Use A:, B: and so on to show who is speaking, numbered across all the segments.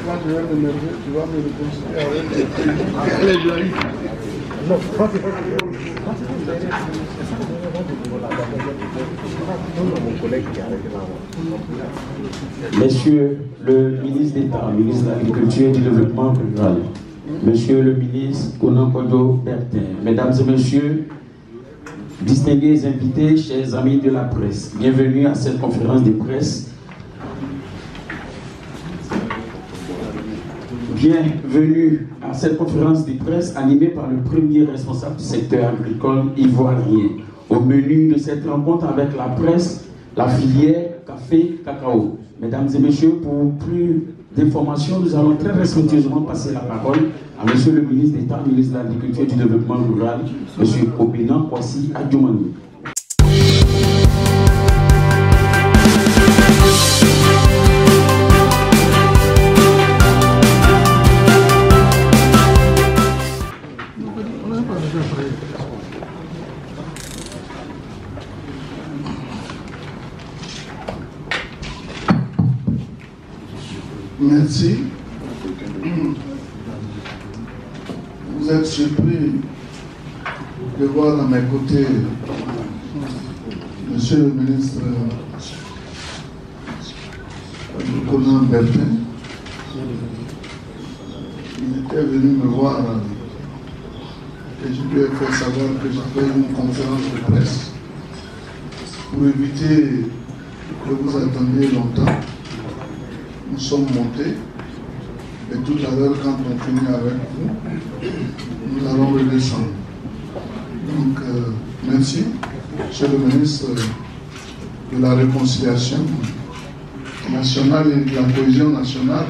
A: quand tu vas m'énerver, tu vas me réconcilier avec
B: Monsieur le ministre d'État, ministre de l'Agriculture et du Développement rural, Monsieur le ministre Konan Kodo Bertin, Mesdames et Messieurs, distingués invités, chers amis de la presse, bienvenue à cette conférence de presse. Bienvenue à cette conférence de presse animée par le premier responsable du secteur agricole ivoirien. Au menu de cette rencontre avec la presse, la filière café-cacao. Mesdames et messieurs, pour plus d'informations, nous allons très respectueusement passer la parole à Monsieur le ministre d'État, ministre de l'Agriculture et du Développement rural, Monsieur Obina Kwasi Adjoumani.
A: Merci. Vous êtes surpris de voir à mes côtés Monsieur le ministre Konan Bertin. Il était venu me voir et je lui ai fait savoir que j'avais une conférence de presse pour éviter que vous attendiez longtemps. Nous sommes montés et tout à l'heure, quand on finit avec vous, nous allons redescendre. Donc, merci, Monsieur le ministre de la Réconciliation nationale et de la cohésion nationale,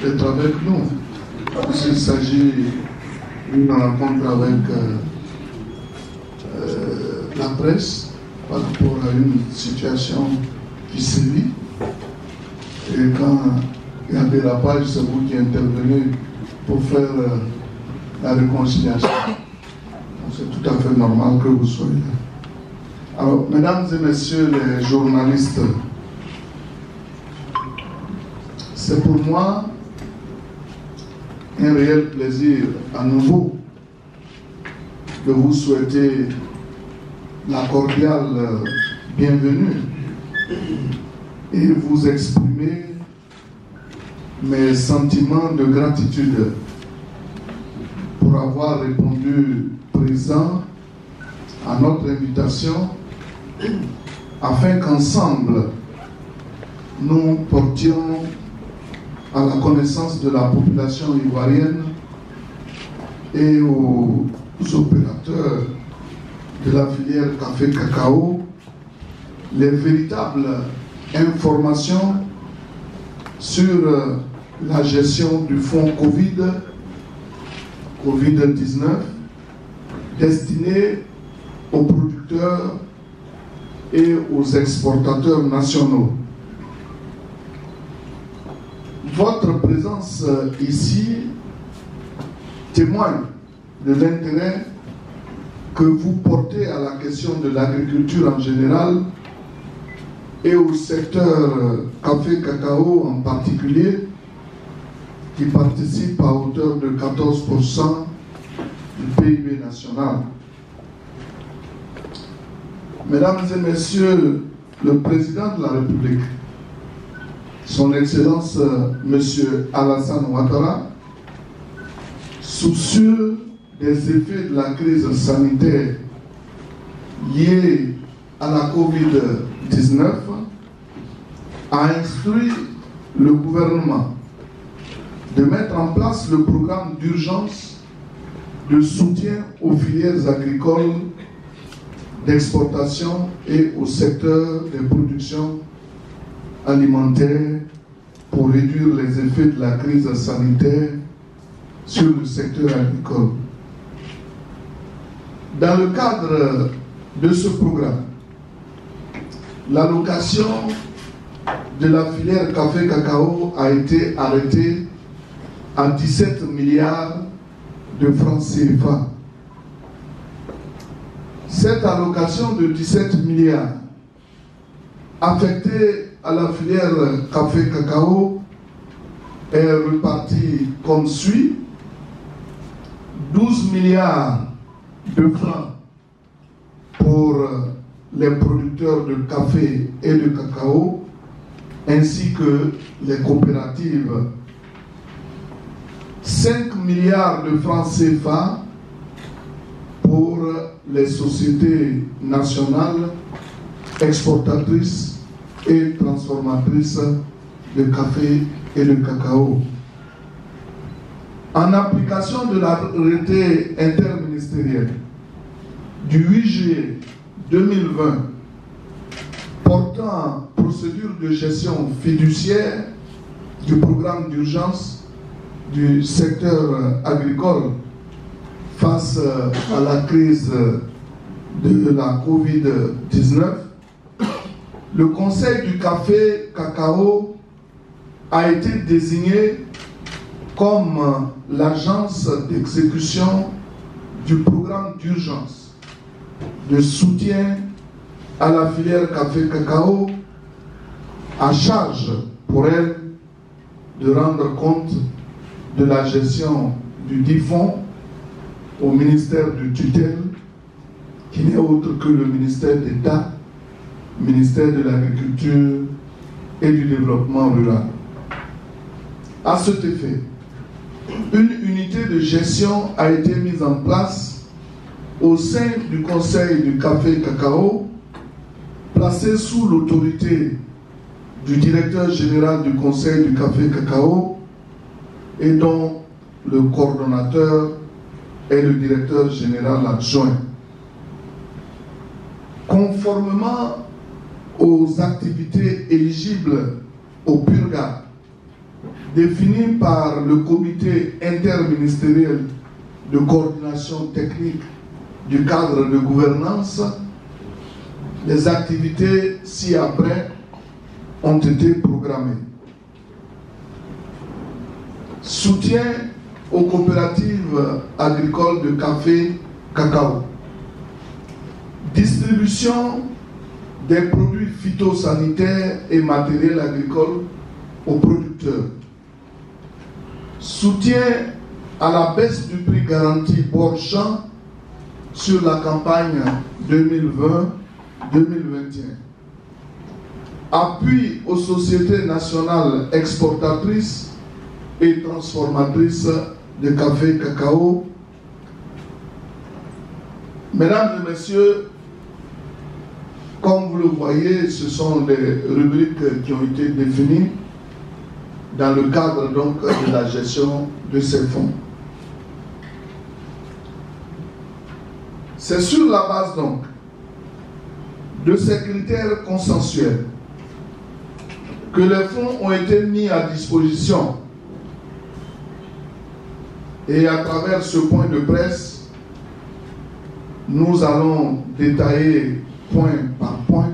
A: d'être avec nous. Il s'agit d'une rencontre avec la presse par rapport à une situation qui sévit. Et quand il y a un dérapage, c'est vous qui intervenez pour faire la réconciliation. C'est tout à fait normal que vous soyez là. Alors, mesdames et messieurs les journalistes, c'est pour moi un réel plaisir à nouveau de vous souhaiter la cordiale bienvenue et vous exprimer mes sentiments de gratitude pour avoir répondu présent à notre invitation afin qu'ensemble nous portions à la connaissance de la population ivoirienne et aux opérateurs de la filière café-cacao les véritables informations sur la gestion du fonds Covid-19 destiné aux producteurs et aux exportateurs nationaux. Votre présence ici témoigne de l'intérêt que vous portez à la question de l'agriculture en général et au secteur café-cacao en particulier, qui participe à hauteur de 14% du PIB national. Mesdames et Messieurs, le Président de la République, Son Excellence Monsieur Alassane Ouattara, soucieux des effets de la crise sanitaire liée à la Covid-19, a instruit le gouvernement de mettre en place le programme d'urgence de soutien aux filières agricoles d'exportation et au secteur des productions alimentaires pour réduire les effets de la crise sanitaire sur le secteur agricole. Dans le cadre de ce programme, l'allocation de la filière café-cacao a été arrêtée à 17 milliards de francs CFA. Cette allocation de 17 milliards affectée à la filière café-cacao est reparti comme suit: 12 milliards de francs pour les producteurs de café et de cacao, ainsi que les coopératives. 5 milliards de francs CFA pour les sociétés nationales exportatrices et transformatrices de café et de cacao. En application de l'arrêté interministériel du 8 juillet 2020 portant procédure de gestion fiduciaire du programme d'urgence du secteur agricole face à la crise de la Covid-19, le Conseil du café cacao a été désigné comme l'agence d'exécution du programme d'urgence de soutien à la filière café-cacao, à charge pour elle de rendre compte de la gestion du dit fonds au ministère de tutelle, qui n'est autre que le ministère d'État, ministère de l'Agriculture et du Développement rural. À cet effet, une unité de gestion a été mise en place au sein du Conseil du café-cacao, placée sous l'autorité du directeur général du Conseil du café-cacao et dont le coordonnateur est le directeur général adjoint. Conformément aux activités éligibles au PURGA définies par le comité interministériel de coordination technique du cadre de gouvernance, les activités ci-après ont été programmées. Soutien aux coopératives agricoles de café-cacao. Distribution des produits phytosanitaires et matériels agricoles aux producteurs. Soutien à la baisse du prix garanti bord-champ sur la campagne 2020-2021. Appui aux sociétés nationales exportatrices et transformatrices de café-cacao. Mesdames et messieurs, comme vous le voyez, ce sont les rubriques qui ont été définies dans le cadre donc de la gestion de ces fonds. C'est sur la base donc de ces critères consensuels que les fonds ont été mis à disposition. Et à travers ce point de presse, nous allons détailler point par point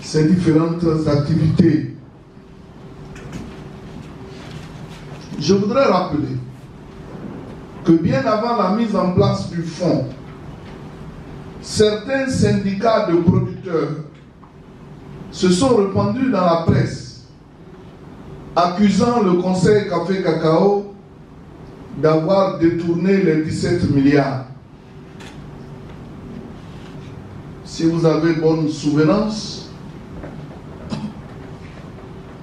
A: ces différentes activités. Je voudrais rappeler que bien avant la mise en place du fonds, certains syndicats de producteurs se sont répandus dans la presse, accusant le Conseil café-cacao d'avoir détourné les 17 milliards. Si vous avez bonne souvenance,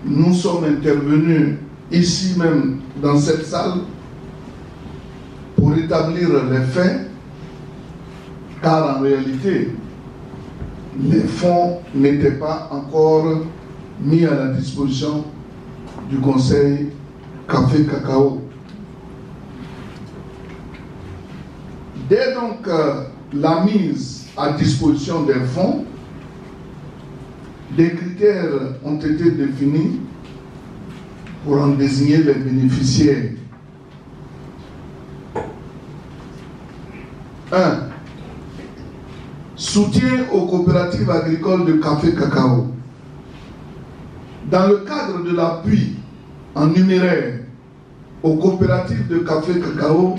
A: nous sommes intervenus ici même dans cette salle pour établir les faits, car en réalité, les fonds n'étaient pas encore mis à la disposition du Conseil café-cacao. Dès donc la mise à disposition des fonds, des critères ont été définis pour en désigner les bénéficiaires. 1. Soutien aux coopératives agricoles de café-cacao. Dans le cadre de l'appui en numéraire aux coopératives de café-cacao,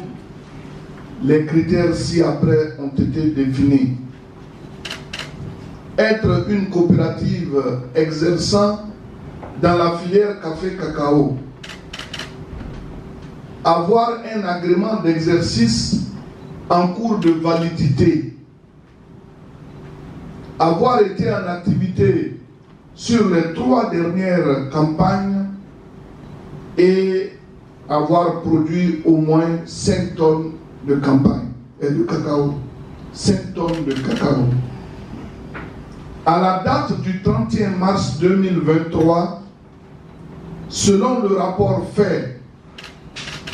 A: les critères ci-après ont été définis. Être une coopérative exerçant dans la filière café-cacao, avoir un agrément d'exercice en cours de validité, avoir été en activité sur les 3 dernières campagnes et avoir produit au moins 5 tonnes de campagne et de cacao. 5 tonnes de cacao. À la date du 31 mars 2023, selon le rapport fait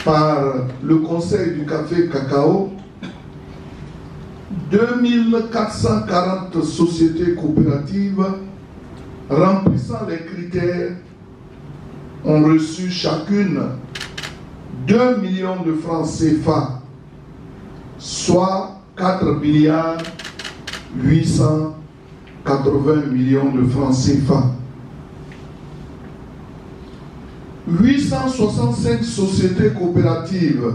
A: par le Conseil du café-cacao, 2440 sociétés coopératives remplissant les critères ont reçu chacune 2 millions de francs CFA, soit 4 milliards 880 millions de francs CFA. 865 sociétés coopératives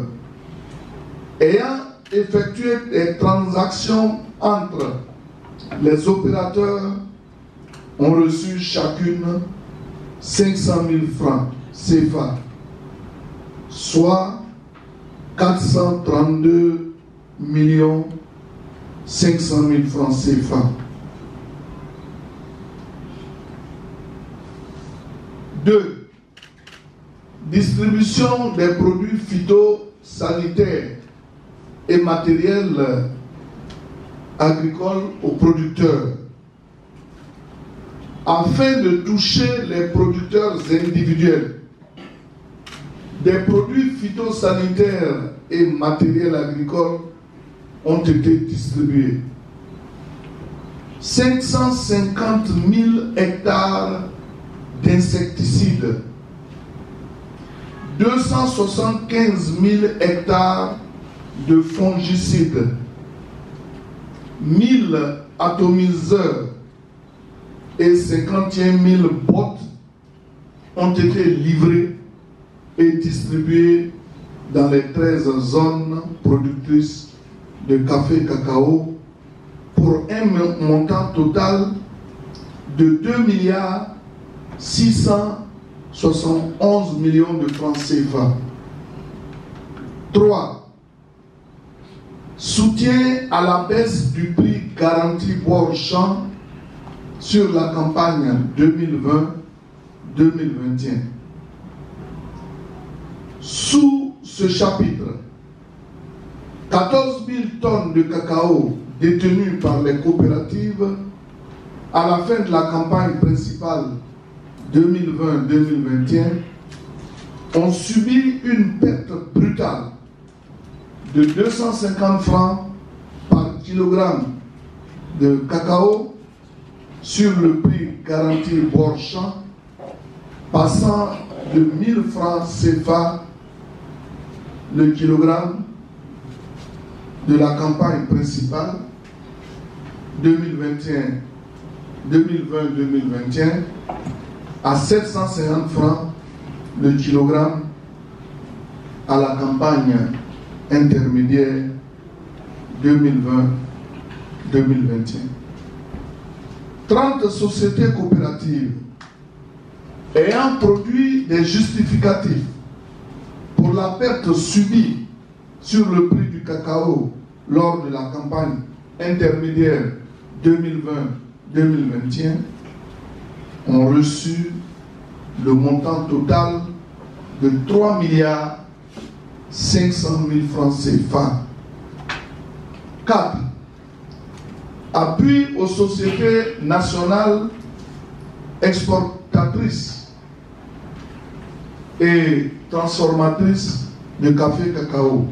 A: ayant effectué des transactions entre les opérateurs ont reçu chacune 500 000 francs CFA, soit 432 millions 500 000 francs CFA. 2. Distribution des produits phytosanitaires et matériels agricoles aux producteurs. Afin de toucher les producteurs individuels, des produits phytosanitaires et matériels agricoles ont été distribués. 550 000 hectares d'insecticides, 275 000 hectares de fongicides, 1000 atomiseurs et 51 000 bottes ont été livrés et distribués dans les 13 zones productrices de café cacao pour un montant total de 2 milliards 671 millions de francs CFA. 3. Soutien à la baisse du prix garanti bois champ sur la campagne 2020-2021. Sous ce chapitre, 14 000 tonnes de cacao détenues par les coopératives à la fin de la campagne principale 2020-2021 ont subi une perte brutale de 250 francs par kilogramme de cacao sur le prix garanti Borchamp, passant de 1000 francs CFA le kilogramme de la campagne principale 2020-2021 à 750 francs le kilogramme à la campagne intermédiaire 2020-2021. 30 sociétés coopératives ayant produit des justificatifs pour la perte subie sur le prix du cacao lors de la campagne intermédiaire 2020-2021 ont reçu le montant total de 3 milliards 500 000 francs CFA. 4. Appui aux sociétés nationales exportatrices et transformatrices de café cacao.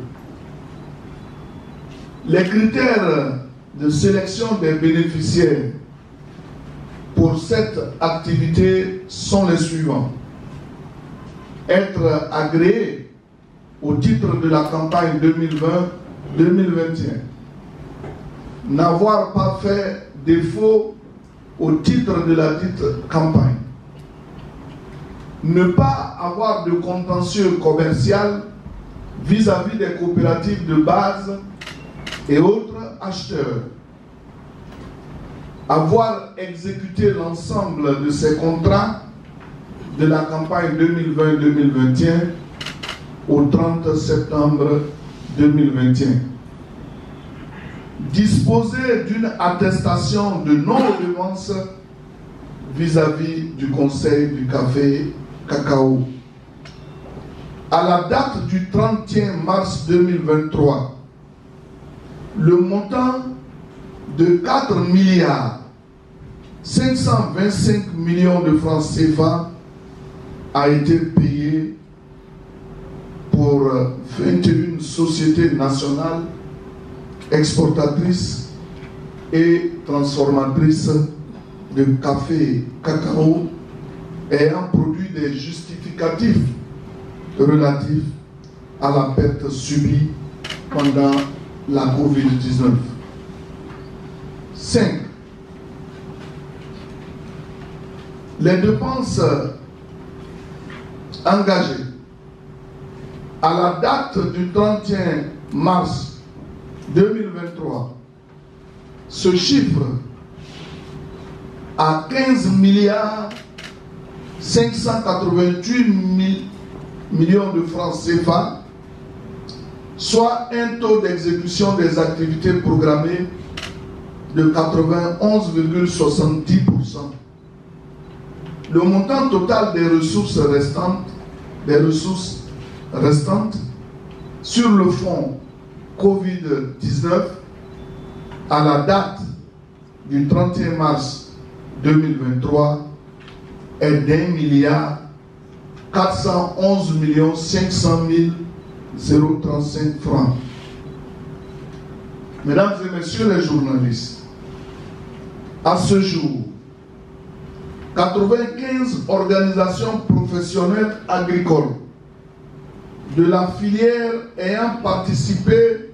A: Les critères de sélection des bénéficiaires pour cette activité sont les suivants. Être agréé au titre de la campagne 2020-2021. N'avoir pas fait défaut au titre de la dite campagne. Ne pas avoir de contentieux commercial vis-à-vis des coopératives de base et autres acheteurs. Avoir exécuté l'ensemble de ces contrats de la campagne 2020-2021 au 30 septembre 2021. Disposer d'une attestation de non-redevance vis-à-vis du Conseil du café cacao. À la date du 31 mars 2023, le montant de 4 milliards 525 millions de francs CFA a été payé pour 21 sociétés nationales exportatrices et transformatrices de café cacao ayant produit des justificatifs relatifs à la perte subie pendant la COVID-19. 5. Les dépenses engagées à la date du 31 mars 2023 se chiffrent à 15 milliards 588 millions de francs CFA, soit un taux d'exécution des activités programmées de 91,70%. Le montant total des ressources restantes sur le fonds COVID-19 à la date du 31 mars 2023 est d'1 milliard 411 500 035 francs. Mesdames et messieurs les journalistes, à ce jour, 95 organisations professionnelles agricoles de la filière ayant participé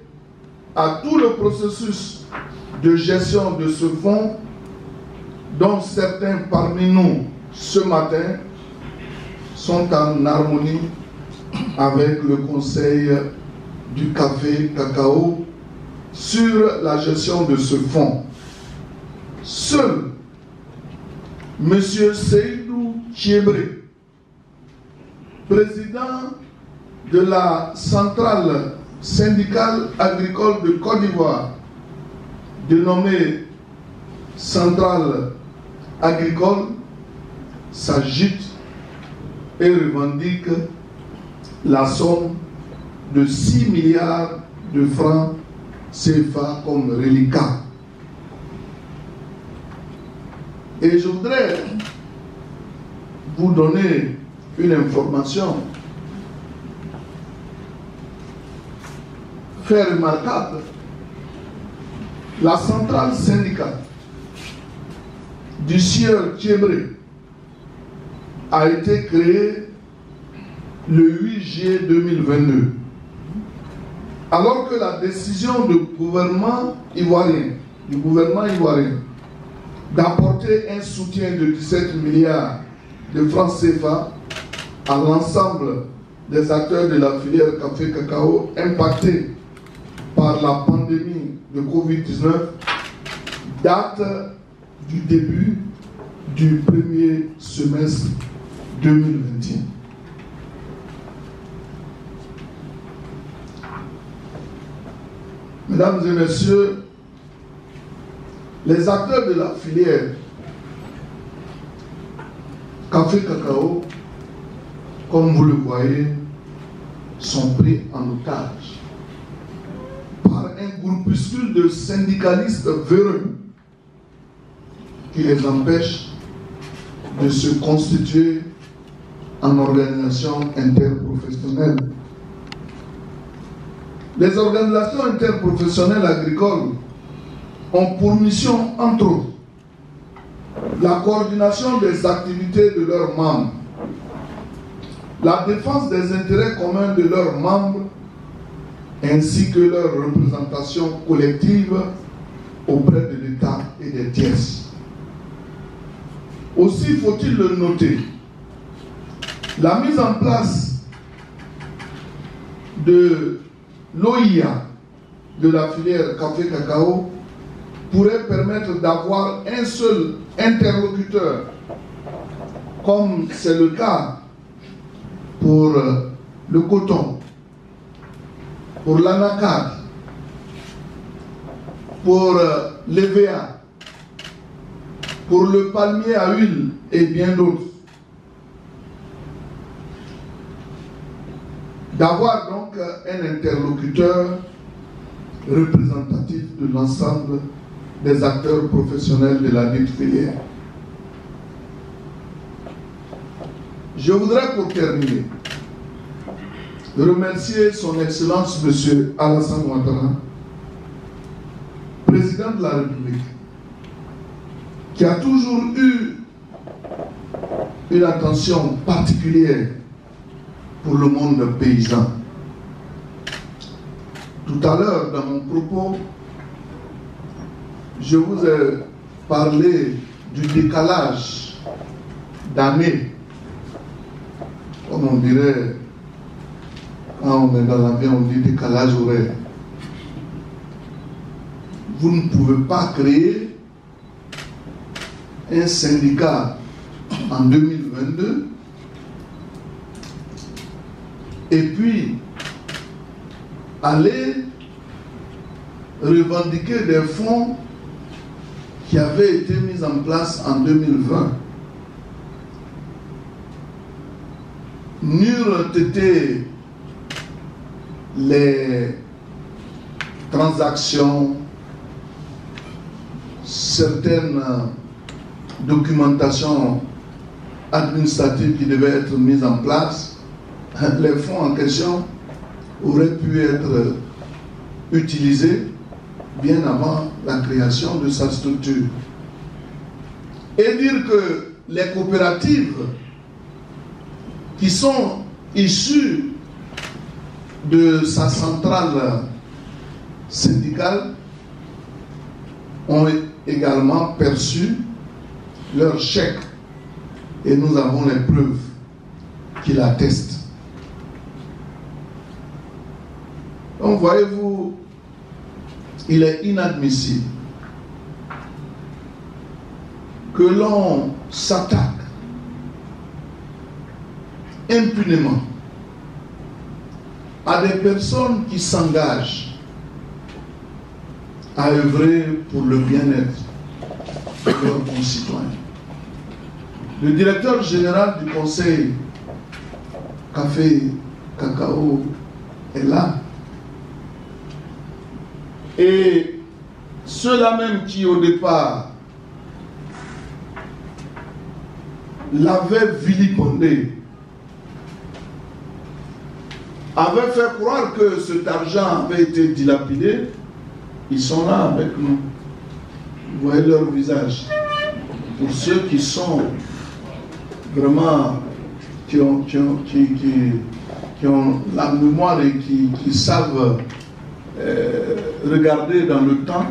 A: à tout le processus de gestion de ce fonds, dont certains parmi nous ce matin sont en harmonie avec le Conseil du café cacao sur la gestion de ce fonds. Seul M. Seydou Thiebré, président de la centrale syndicale agricole de Côte d'Ivoire, dénommée Centrale agricole, s'agite et revendique la somme de 6 milliards de francs CFA comme reliquat. Et je voudrais vous donner une information fait remarquable. La centrale syndicale du sieur Thiebré a été créée le 8 juillet 2022, alors que la décision du gouvernement ivoirien d'apporter un soutien de 17 milliards de francs CFA à l'ensemble des acteurs de la filière café-cacao impactés par la pandémie de Covid-19 date du début du premier semestre 2021. Mesdames et messieurs, les acteurs de la filière café-cacao, comme vous le voyez, sont pris en otage par un groupuscule de syndicalistes véreux qui les empêche de se constituer en organisation interprofessionnelle. Les organisations interprofessionnelles agricoles ont pour mission, entre autres, la coordination des activités de leurs membres, la défense des intérêts communs de leurs membres, ainsi que leur représentation collective auprès de l'État et des tiers. Aussi faut-il le noter, la mise en place de l'OIA de la filière café-cacao pourrait permettre d'avoir un seul interlocuteur comme c'est le cas pour le coton, pour l'anacarde, pour l'EVA, pour le palmier à huile et bien d'autres. D'avoir donc un interlocuteur représentatif de l'ensemble des acteurs professionnels de la dite filière. Je voudrais pour terminer remercier son Excellence M. Alassane Ouattara, président de la République, qui a toujours eu une attention particulière pour le monde paysan. Tout à l'heure, dans mon propos, je vous ai parlé du décalage d'années, comme on dirait, quand on est dans l'avion, on dit décalage horaire. Vous ne pouvez pas créer un syndicat en 2022 et puis aller revendiquer des fonds qui avaient été mis en place en 2020. N'eurent été les transactions, certaines documentations administratives qui devaient être mises en place, les fonds en question auraient pu être utilisés bien avant la création de sa structure. Et dire que les coopératives qui sont issues de sa centrale syndicale ont également perçu leur chèque. Et nous avons les preuves qui l'attestent. Donc voyez-vous, il est inadmissible que l'on s'attaque impunément à des personnes qui s'engagent à œuvrer pour le bien-être de leurs concitoyens. Le directeur général du Conseil Café Cacao est là. Et ceux-là même qui au départ l'avaient vilipendé, avaient fait croire que cet argent avait été dilapidé, ils sont là avec nous. Vous voyez leur visage. Pour ceux qui sont vraiment, qui ont la mémoire et qui savent regarder dans le temps,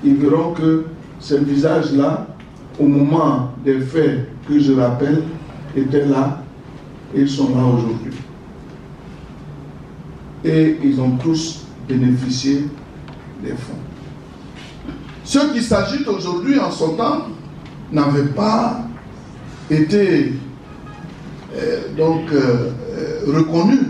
A: ils verront que ces visages-là, au moment des faits que je rappelle, étaient là et ils sont là aujourd'hui. Et ils ont tous bénéficié des fonds. Ceux qui s'agitent aujourd'hui en son temps n'avaient pas été reconnus